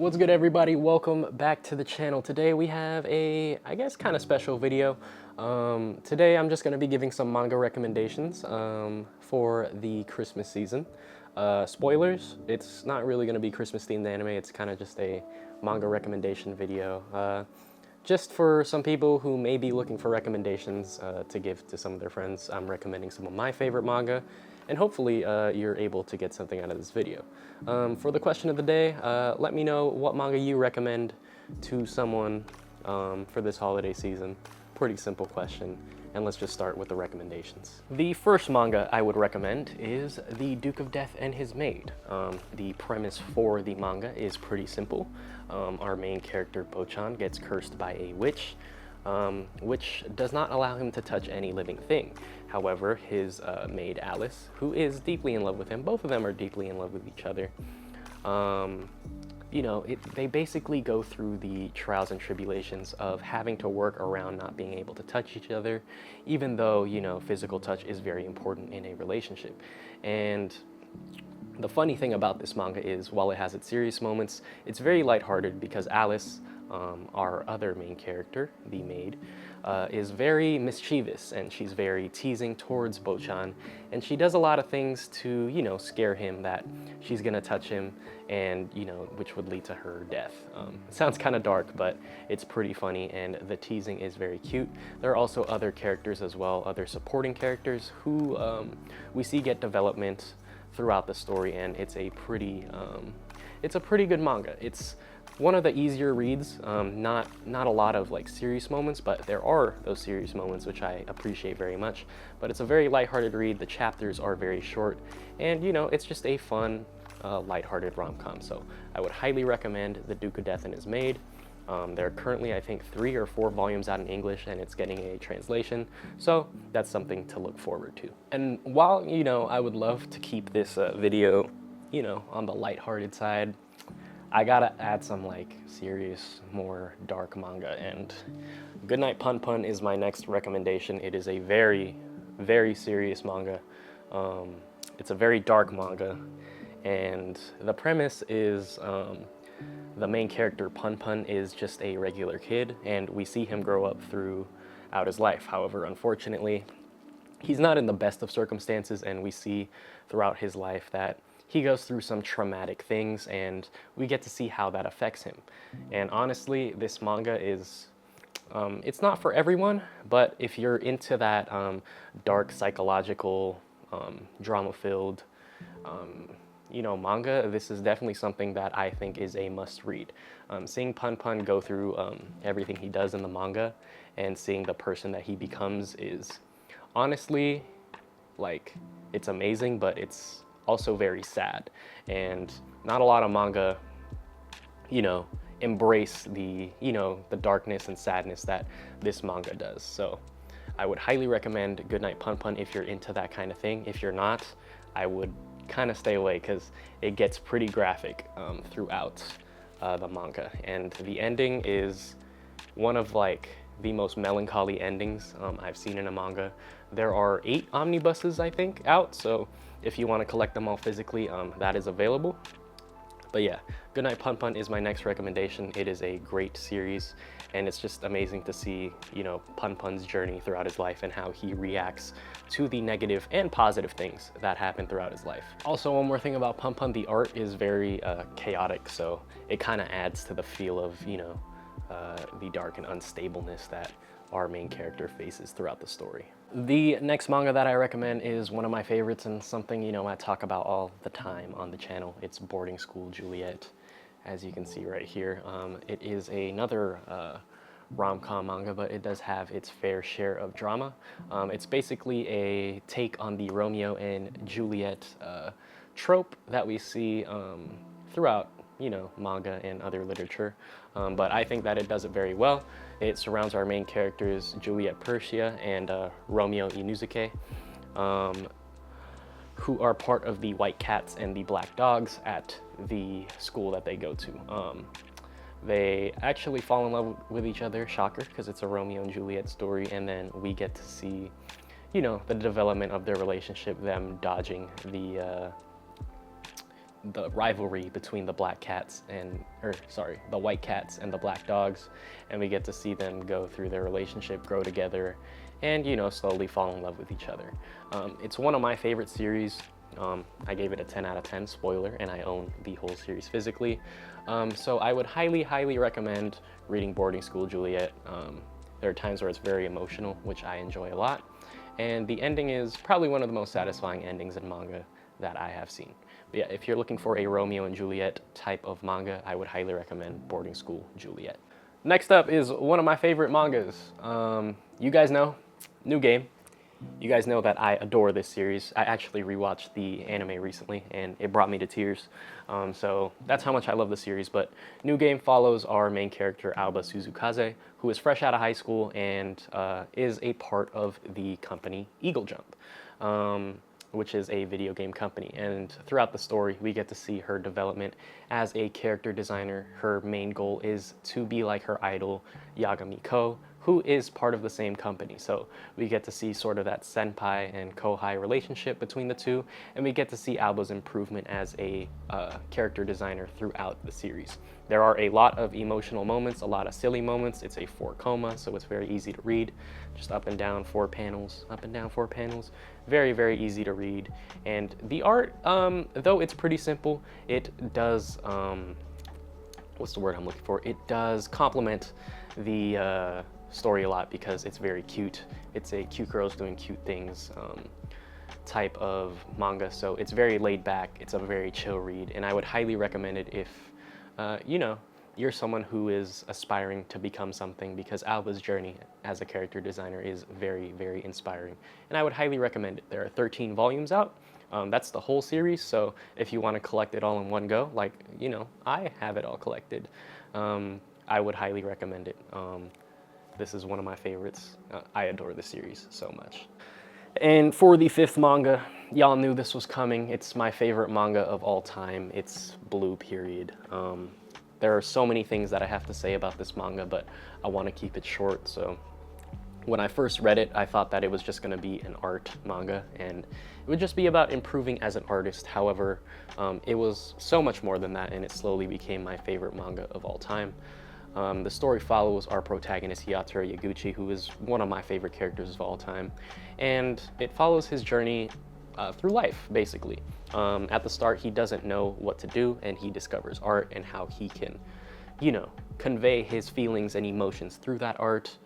What's good, everybody? Welcome back to the channel. Today we have a, I guess, kind of special video. Today I'm just going to be giving some manga recommendations for the Christmas season. Spoilers, it's not really going to be Christmas themed anime, it's kind of just a manga recommendation video. Just for some people who may be looking for recommendations to give to some of their friends, I'm recommending some of my favorite manga, and hopefully you're able to get something out of this video. For the question of the day, let me know what manga you recommend to someone for this holiday season. Pretty simple question, and let's just start with the recommendations. The first manga I would recommend is The Duke of Death and His Maid. The premise for the manga is pretty simple. Our main character, Bochan, gets cursed by a witch, which does not allow him to touch any living thing. However, his maid, Alice, who is deeply in love with him, both of them are deeply in love with each other. They basically go through the trials and tribulations of having to work around not being able to touch each other, even though, physical touch is very important in a relationship. And the funny thing about this manga is, while it has its serious moments, it's very lighthearted because Alice, our other main character, the maid, is very mischievous, and she's very teasing towards Bochan, and she does a lot of things to, scare him that she's gonna touch him, and, which would lead to her death. It sounds kind of dark, but it's pretty funny, and the teasing is very cute. There are also other characters as well, other supporting characters who we see get development throughout the story, and it's a pretty good manga. It's one of the easier reads, not a lot of serious moments, but there are those serious moments which I appreciate very much. But it's a very lighthearted read. The chapters are very short, and it's just a fun, lighthearted rom-com. So I would highly recommend The Duke of Death and His Maid. There are currently, I think, 3 or 4 volumes out in English, and it's getting a translation, so that's something to look forward to. And while, I would love to keep this video, on the lighthearted side, I gotta add some serious, more dark manga, and Goodnight Pun Pun is my next recommendation. It is a very, very serious manga. It's a very dark manga, and the premise is the main character, Pun Pun, is just a regular kid, and we see him grow up throughout his life. However, unfortunately, he's not in the best of circumstances, and we see throughout his life that he goes through some traumatic things, and we get to see how that affects him. And honestly, this manga is, it's not for everyone, but if you're into that dark, psychological, drama-filled, manga, this is definitely something that I think is a must-read. Seeing Pun Pun go through everything he does in the manga, and seeing the person that he becomes is honestly, it's amazing, but it's also very sad. And not a lot of manga, embrace the, the darkness and sadness that this manga does. So I would highly recommend Goodnight Pun Pun if you're into that kind of thing. If you're not, I would kind of stay away, because it gets pretty graphic throughout the manga. And the ending is one of the most melancholy endings I've seen in a manga. There are 8 omnibuses, I think, out, so if you want to collect them all physically, that is available. But yeah, Goodnight Pun Pun is my next recommendation. It is a great series, and it's just amazing to see, Pun Pun's journey throughout his life and how he reacts to the negative and positive things that happen throughout his life. Also, one more thing about Pun Pun, the art is very chaotic, so it kind of adds to the feel of, the dark and unstableness that our main character faces throughout the story. The next manga that I recommend is one of my favorites, and something, I talk about all the time on the channel. It's Boarding School Juliet, as you can see right here. It is another rom-com manga, but it does have its fair share of drama. It's basically a take on the Romeo and Juliet trope that we see throughout manga and other literature, but I think that it does it very well. It surrounds our main characters, Juliet Persia and Romeo Inuzuke, who are part of the White Cats and the Black Dogs at the school that they go to. They actually fall in love with each other, shocker, because it's a Romeo and Juliet story, and then we get to see, the development of their relationship, them dodging the rivalry between the Black Cats and the white cats and the black dogs, and we get to see them go through their relationship, grow together, and slowly fall in love with each other. It's one of my favorite series. I gave it a 10 out of 10, spoiler, and I own the whole series physically. So I would highly recommend reading Boarding School Juliet. There are times where it's very emotional, which I enjoy a lot. And the ending is probably one of the most satisfying endings in manga that I have seen. But yeah, if you're looking for a Romeo and Juliet type of manga, I would highly recommend Boarding School Juliet. Next up is one of my favorite mangas. You guys know, new game. You guys know that I adore this series. I actually rewatched the anime recently and it brought me to tears. So that's how much I love the series. But New Game follows our main character, Aoba Suzukaze, who is fresh out of high school and is a part of the company Eagle Jump, which is a video game company. And throughout the story, we get to see her development as a character designer. Her main goal is to be like her idol, Yagami Ko, who is part of the same company. So we get to see sort of that senpai and kohai relationship between the two, and we get to see Aoba's improvement as a character designer throughout the series. There are a lot of emotional moments, a lot of silly moments. It's a 4-koma, so it's very easy to read. Just up and down 4 panels, up and down 4 panels. Very easy to read. And the art, though it's pretty simple, it does, what's the word I'm looking for? It does complement the story a lot because it's very cute. It's a cute girls doing cute things type of manga, so it's very laid back. It's a very chill read, and I would highly recommend it if you're someone who is aspiring to become something, because Aoba's journey as a character designer is very inspiring, and I would highly recommend it. There are 13 volumes out. That's the whole series, so if you want to collect it all in one go, like I have it all collected, I would highly recommend it. This is one of my favorites. I adore the series so much. And for the 5th manga, y'all knew this was coming. It's my favorite manga of all time. It's Blue Period. There are so many things that I have to say about this manga, but I want to keep it short. So when I first read it, I thought that it was just going to be an art manga, and it would just be about improving as an artist. However, it was so much more than that, and it slowly became my favorite manga of all time. The story follows our protagonist Yatsura Yaguchi, who is one of my favorite characters of all time, and it follows his journey through life, basically. At the start, he doesn't know what to do, and he discovers art and how he can, convey his feelings and emotions through that art,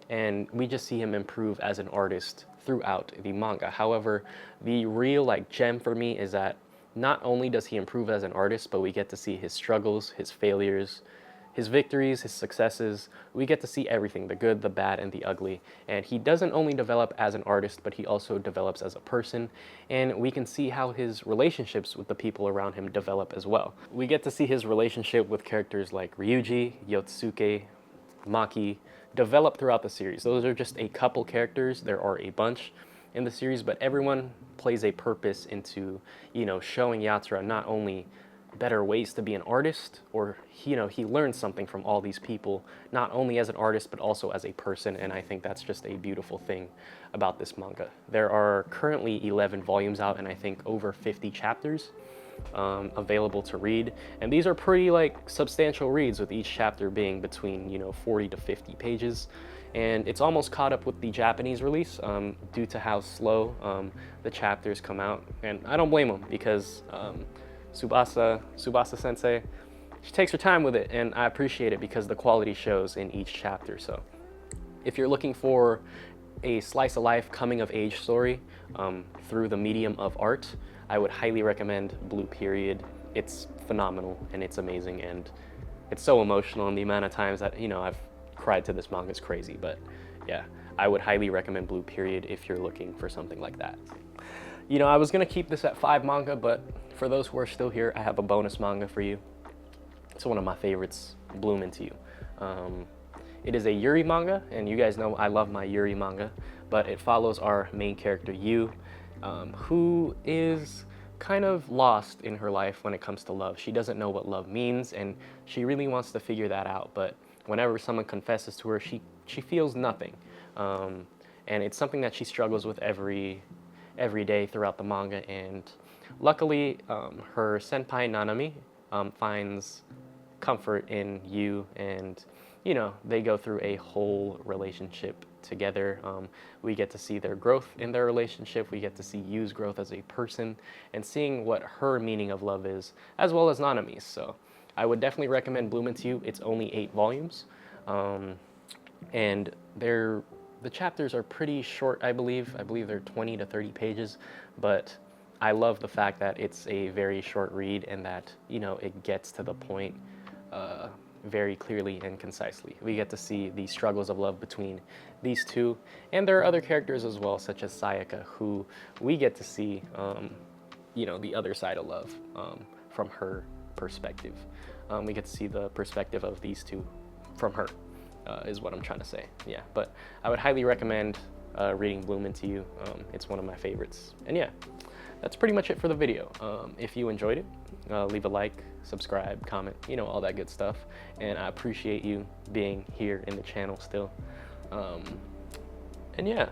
and we just see him improve as an artist throughout the manga. However, the real gem for me is that not only does he improve as an artist, but we get to see his struggles, his failures, his victories, his successes. We get to see everything, the good, the bad, and the ugly. And he doesn't only develop as an artist, but he also develops as a person. And we can see how his relationships with the people around him develop as well. We get to see his relationship with characters like Ryuji, Yotsuke, Maki, develop throughout the series. Those are just a couple characters. There are a bunch in the series, but everyone plays a purpose into, showing Yatsura not only better ways to be an artist, or he learns something from all these people, not only as an artist but also as a person, and I think that's just a beautiful thing about this manga. There are currently 11 volumes out, and I think over 50 chapters available to read, and these are pretty substantial reads, with each chapter being between 40 to 50 pages, and it's almost caught up with the Japanese release due to how slow the chapters come out, and I don't blame them, because Tsubasa sensei, she takes her time with it, and I appreciate it because the quality shows in each chapter. So if you're looking for a slice of life coming of age story through the medium of art, I would highly recommend Blue Period. It's phenomenal and it's amazing, and it's so emotional, and the amount of times that I've cried to this manga is crazy. But yeah, I would highly recommend Blue Period if you're looking for something like that. I was gonna keep this at 5 manga, but for those who are still here, I have a bonus manga for you. It's one of my favorites, Bloom Into You. It is a Yuri manga, and you guys know I love my Yuri manga, but it follows our main character, Yu, who is kind of lost in her life when it comes to love. She doesn't know what love means, and she really wants to figure that out, but whenever someone confesses to her, she feels nothing. And it's something that she struggles with every day throughout the manga, and luckily her senpai Nanami finds comfort in you, and you know, they go through a whole relationship together. We get to see their growth in their relationship. We get to see Yu's growth as a person and seeing what her meaning of love is, as well as Nanami's. So I would definitely recommend Bloom Into You. It's only 8 volumes. And the chapters are pretty short, I believe. I believe they're 20 to 30 pages, but I love the fact that it's a very short read and that, you know, it gets to the point very clearly and concisely. We get to see the struggles of love between these two, and there are other characters as well, such as Sayaka, who we get to see, you know, the other side of love from her perspective. We get to see the perspective of these two from her, is what I'm trying to say. Yeah, but I would highly recommend reading Bloom Into You. It's one of my favorites. And yeah, that's pretty much it for the video. If you enjoyed it, leave a like, subscribe, comment, you know, all that good stuff. And I appreciate you being here in the channel still. And yeah,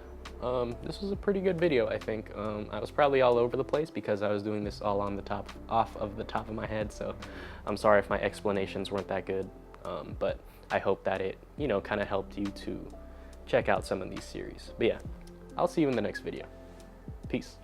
this was a pretty good video, I think. I was probably all over the place because I was doing this all on the off of the top of my head, so I'm sorry if my explanations weren't that good. But I hope that it, you know, kind of helped you to check out some of these series. But yeah, I'll see you in the next video. Peace.